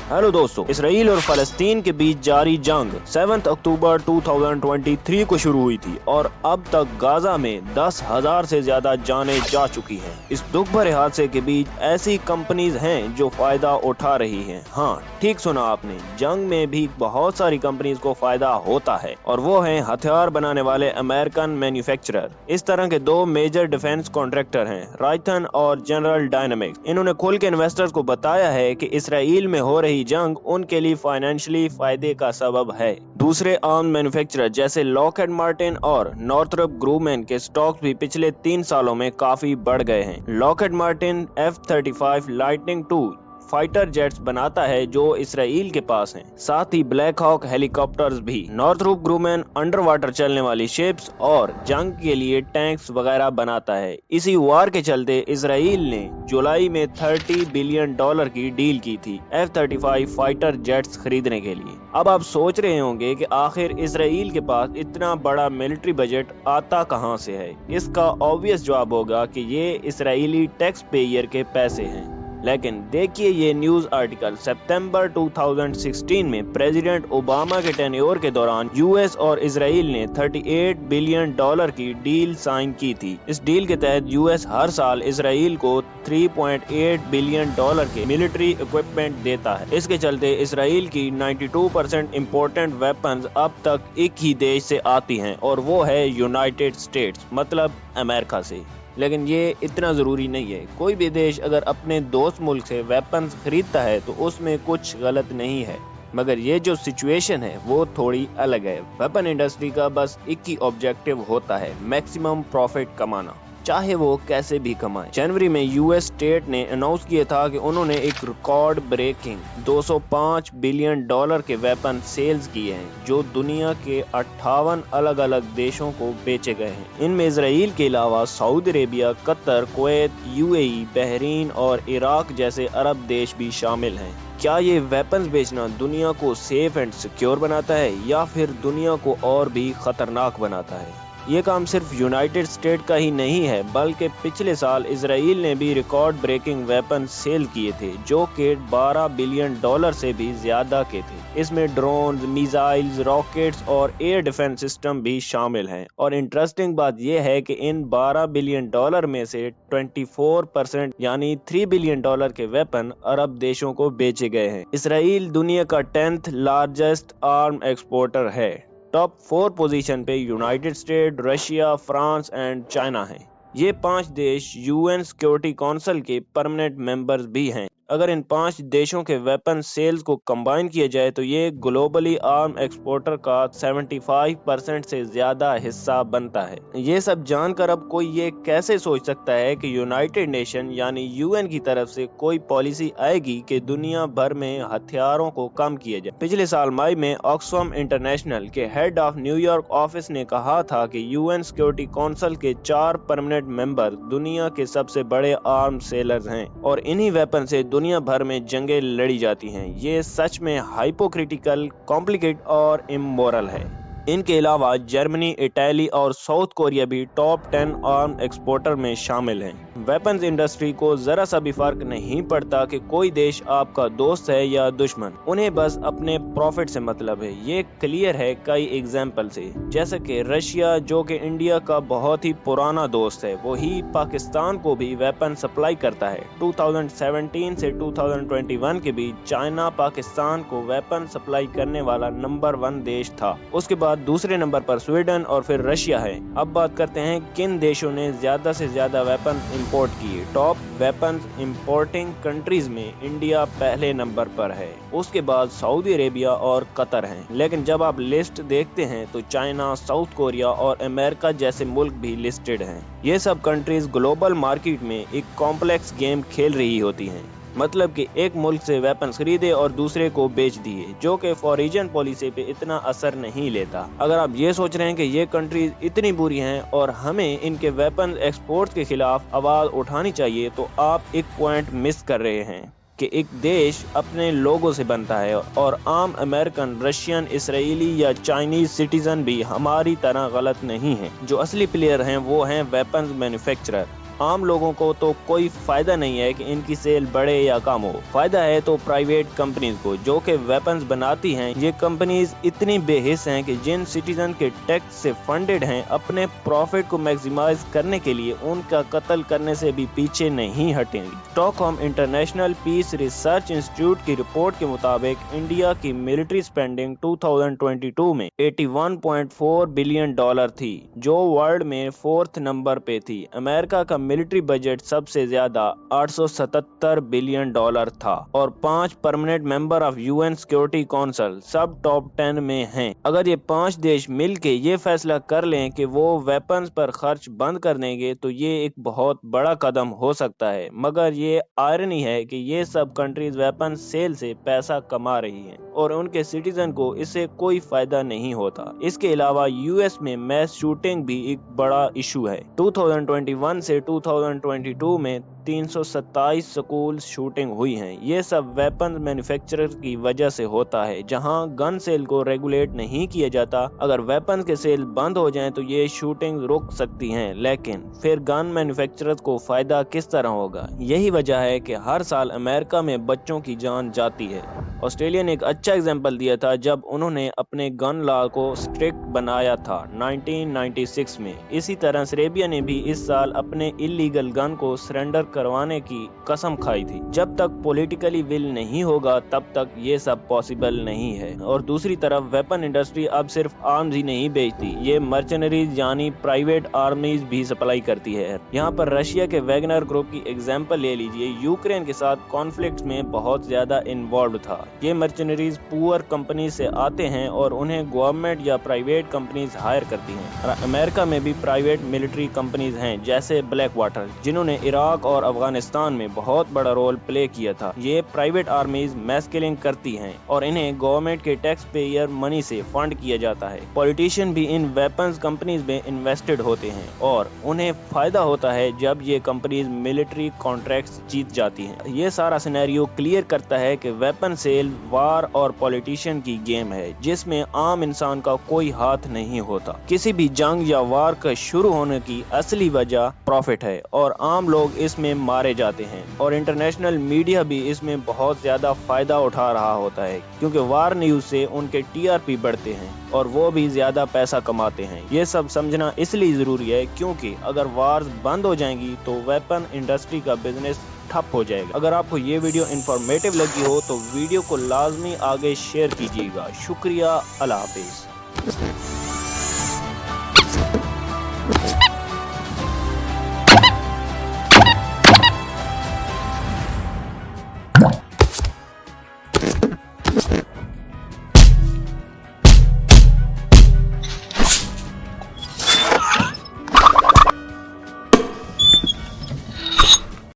Hello दोस्तों, Israel और फलस्तीन के बीच जारी जंग 7 अक्टूबर 2023 को शुरू हुई थी और अब तक गाजा में 10,000 से ज्यादा जानें जा चुकी हैं। इस दुख भरे हादसे के बीच ऐसी कंपनीज हैं जो फायदा उठा रही हैं। हाँ, ठीक सुना आपने, जंग में भी बहुत सारी कंपनीज को फायदा होता है और वो हैं हथियार बनाने वाले अमेरिकन मैन्युफैक्चरर। इस तरह के दो मेजर डिफेंस कॉन्ट्रैक्टर हैं, रायथन और जनरल डायनामिक्स। इन्होंने खुल के इन्वेस्टर्स को बताया है कि इसराइल में हो रही जंग उनके लिए फाइनेंशियली फायदे का सबब है। दूसरे आर्म मैन्युफैक्चरर जैसे लॉकहीड मार्टिन और नॉर्थरॉप ग्रूमैन के स्टॉक्स भी पिछले 3 सालों में काफी बढ़ गए हैं। Lockheed Martin F-35 lightning II fighter jets बनाता है जो इसराइल के पास हैं। साथ ही ब्लैक हॉक हेलीकॉप्टर्स भी। नॉर्थरॉप ग्रूमैन अंडर वाटर चलने वाली शिप्स और जंग के लिए टैंक्स वगैरह बनाता है। इसी वार के चलते इसराइल ने जुलाई में $30 बिलियन की डील की थी F-35 फाइटर जेट्स खरीदने के लिए। अब आप सोच रहे होंगे कि आखिर इसराइल के पास इतना बड़ा मिलिट्री बजट आता कहां से है। इसका ऑब्वियस जवाब होगा कि ये इसराइली टैक्स पेयर के पैसे हैं। लेकिन देखिए ये न्यूज आर्टिकल। सितंबर 2016 में प्रेसिडेंट ओबामा के टेन्योर के दौरान यूएस और इसराइल ने $38 बिलियन की डील साइन की थी। इस डील के तहत यूएस हर साल इसराइल को $3.8 बिलियन के मिलिट्री इक्विपमेंट देता है। इसके चलते इसराइल की 92% इम्पोर्टेंट वेपन्स अब तक एक ही देश से आती हैं और वो है यूनाइटेड स्टेट्स, मतलब अमेरिका से। लेकिन ये इतना जरूरी नहीं है। कोई भी देश अगर अपने दोस्त मुल्क से वेपन्स खरीदता है तो उसमें कुछ गलत नहीं है, मगर ये जो सिचुएशन है वो थोड़ी अलग है। वेपन इंडस्ट्री का बस एक ही ऑब्जेक्टिव होता है, मैक्सिमम प्रॉफिट कमाना, चाहे वो कैसे भी कमाए। जनवरी में यूएस स्टेट ने अनाउंस किया था कि उन्होंने एक रिकॉर्ड ब्रेकिंग $205 बिलियन के वेपन सेल्स किए हैं जो दुनिया के 58 अलग अलग देशों को बेचे गए हैं। इनमें इसराइल के अलावा Saudi Arabia, Qatar, Kuwait, UAE, Bahrain और इराक जैसे अरब देश भी शामिल हैं। क्या ये वेपन्स बेचना दुनिया को सेफ एंड सिक्योर बनाता है या फिर दुनिया को और भी खतरनाक बनाता है? ये काम सिर्फ यूनाइटेड स्टेट का ही नहीं है, बल्कि पिछले साल इसराइल ने भी रिकॉर्ड ब्रेकिंग वेपन सेल किए थे जो कि $12 बिलियन से भी ज्यादा के थे। इसमें ड्रोन्स, मिसाइल्स, रॉकेट्स और एयर डिफेंस सिस्टम भी शामिल हैं। और इंटरेस्टिंग बात यह है कि इन $12 बिलियन में से 24% यानी $3 बिलियन के वेपन अरब देशों को बेचे गए हैं। इसराइल दुनिया का 10th लार्जेस्ट आर्म एक्सपोर्टर है। टॉप 4 पोजीशन पे United state, Russia, France and China हैं। ये 5 देश यूएन सिक्योरिटी काउंसिल के परमानेंट मेंबर्स भी हैं। अगर इन 5 देशों के वेपन सेल्स को कंबाइन किया जाए तो ये ग्लोबली आर्म एक्सपोर्टर का 75% से ज्यादा हिस्सा बनता है। ये सब जानकर अब कोई ये कैसे सोच सकता है कि यूनाइटेड नेशन यानी यूएन की तरफ से कोई पॉलिसी आएगी कि दुनिया भर में हथियारों को कम किया जाए। पिछले साल मई में ऑक्सफैम इंटरनेशनल के हेड ऑफ न्यूयॉर्क ऑफिस ने कहा था कि यूएन सिक्योरिटी काउंसिल के 4 परमानेंट मेंबर दुनिया के सबसे बड़े आर्म सेलर्स हैं और इन्हीं वेपन से दुनिया भर में जंगें लड़ी जाती हैं। ये सच में हाइपोक्रिटिकल, कॉम्प्लिकेटेड और इमोरल है। इनके अलावा जर्मनी, इटली और साउथ कोरिया भी टॉप 10 आर्म एक्सपोर्टर में शामिल हैं। वेपन्स इंडस्ट्री को जरा सा भी फर्क नहीं पड़ता कि कोई देश आपका दोस्त है या दुश्मन, उन्हें बस अपने प्रॉफिट से मतलब है। ये क्लियर है कई एग्जाम्पल से, जैसे कि रशिया जो कि इंडिया का बहुत ही पुराना दोस्त है, वही पाकिस्तान को भी वेपन सप्लाई करता है। 2017 से 2021 के बीच चाइना पाकिस्तान को वेपन सप्लाई करने वाला नंबर 1 देश था। उसके बाद दूसरे नंबर पर स्वीडन और फिर रशिया है। अब बात करते हैं किन देशों ने ज्यादा से ज्यादा वेपन इंपोर्ट किए। टॉप वेपन इंपोर्टिंग कंट्रीज में इंडिया पहले नंबर पर है, उसके बाद सऊदी अरेबिया और कतर हैं। लेकिन जब आप लिस्ट देखते हैं तो चाइना, साउथ कोरिया और अमेरिका जैसे मुल्क भी लिस्टेड हैं। ये सब कंट्रीज ग्लोबल मार्केट में एक कॉम्प्लेक्स गेम खेल रही होती हैं, मतलब कि एक मुल्क से वेपन खरीदे और दूसरे को बेच दिए, जो कि फॉरेन पॉलिसी पे इतना असर नहीं लेता। अगर आप ये सोच रहे हैं कि ये कंट्रीज इतनी बुरी हैं और हमें इनके वेपन एक्सपोर्ट के खिलाफ आवाज उठानी चाहिए, तो आप एक पॉइंट मिस कर रहे हैं कि एक देश अपने लोगों से बनता है और आम अमेरिकन, रशियन, इसराइली या चाइनीज सिटीजन भी हमारी तरह गलत नहीं हैं। जो असली प्लेयर हैं वो हैं वेपन्स मैन्युफैक्चरर। عام لوگوں کو تو کوئی فائدہ نہیں ہے کہ ان کی سیل بڑھے یا کم ہو، فائدہ ہے تو پرائیویٹ کمپنیز کو جو کہ ویپنز بناتی ہیں۔ یہ کمپنیز اتنی بے حس ہیں کہ جن سٹیزن کے ٹیکس سے فنڈڈ ہیں، اپنے پروفٹ کو میکسیمائز کرنے کے لیے ان کا قتل کرنے سے بھی پیچھے نہیں ہٹیں گی۔ Stock home international peace research institute کی رپورٹ کے مطابق انڈیا کی ملٹری سپینڈنگ 2022 میں $81.4 بلین تھی، جو ورلڈ میں 4تھ نمبر پہ تھی۔ امریکہ کا ملٹری بجٹ سب سے زیادہ $877 بلین تھا اور 5 permanent member of UN security council sub top 10 میں ہیں۔ اگر یہ 5 دیش مل کے یہ فیصلہ کر لیں کہ وہ ویپنز پر خرچ بند کر دیں گے تو یہ ایک بہت بڑا قدم ہو سکتا ہے، مگر یہ آئرنی ہے کہ یہ سب کنٹریز ویپن سیل سے پیسہ کما رہی ہیں اور ان کے سٹیزن کو اس سے کوئی فائدہ نہیں ہوتا۔ اس کے علاوہ US میں میس شوٹنگ بھی ایک بڑا ایشو ہے۔ 2021 سے 2022 میں 327 سکول شوٹنگ ہوئی ہیں۔ یہ سب ویپن مینوفیکچرر کی وجہ سے ہوتا ہے۔ جہاں گن سیل کو ریگولیٹ نہیں کیا جاتا، اگر ویپن کے سیل بند ہو جائیں تو یہ شوٹنگ رک سکتی ہیں، لیکن پھر گن مینوفیکچرر کو فائدہ کس طرح ہوگا؟ یہی وجہ ہے کہ ہر سال امریکہ میں بچوں کی جان جاتی ہے۔ آسٹریلیا نے ایک اچھا ایگزامپل دیا تھا جب انہوں نے اپنے گن لا کو اسٹرکٹ بنایا تھا 1996 میں۔ اسی طرح سریبیا نے بھی اس سال اپنے اللیگل گن کو سرنڈر کروانے کی قسم کھائی تھی۔ جب تک پولیٹیکلی ول نہیں ہوگا تب تک یہ سب پاسبل نہیں ہے۔ اور دوسری طرف ویپن انڈسٹری اب صرف آرمز ہی نہیں بیچتی، یہ مرچنریز یعنی پرائیویٹ آرمیز بھی سپلائی کرتی ہے۔ یہاں پر رشیا کے ویگنر گروپ کی ایگزامپل لے لیجئے، یوکرین کے ساتھ کانفلکٹ میں بہت زیادہ انوالوڈ تھا۔ یہ مرچنریز پور کمپنی سے آتے ہیں اور انہیں گورنمنٹ یا پرائیویٹ کمپنیز ہائر کرتی ہیں۔ امریکہ میں بھی پرائیویٹ ملٹری کمپنیز ہیں جیسے بلیک واٹر، جنہوں نے عراق اور افغانستان میں بہت بڑا رول پلے کیا تھا۔ یہ پرائیویٹ آرمیز میس کلنگ کرتی ہیں اور انہیں گورنمنٹ کے ٹیکس پیئر منی سے فنڈ کیا جاتا ہے۔ پولیٹیشین بھی ان ویپنز کمپنیز میں انویسٹڈ ہوتے ہیں اور انہیں فائدہ ہوتا ہے جب یہ کمپنیز ملٹری کانٹریکٹس جیت جاتی ہیں۔ یہ سارا سینیریو کلیئر کرتا ہے کہ ویپن سیل وار اور پولیٹیشین کی گیم ہے جس میں عام انسان کا کوئی ہاتھ نہیں ہوتا۔ کسی بھی جنگ یا وار کا شروع ہونے کی اصلی وجہ پروفٹ ہے اور عام لوگ اس میں مارے جاتے ہیں، اور انٹرنیشنل میڈیا بھی اس میں بہت زیادہ فائدہ اٹھا رہا ہوتا ہے کیونکہ وار نیوز سے ان کے TRP بڑھتے ہیں اور وہ بھی زیادہ پیسہ کماتے ہیں۔ یہ سب سمجھنا اس لیے ضروری ہے کیونکہ اگر وارز بند ہو جائیں گی تو ویپن انڈسٹری کا بزنس ٹھپ ہو جائے گا۔ اگر آپ کو یہ ویڈیو انفارمیٹیو لگی ہو تو ویڈیو کو لازمی آگے شیئر کیجیے گا۔ شکریہ، اللہ حافظ۔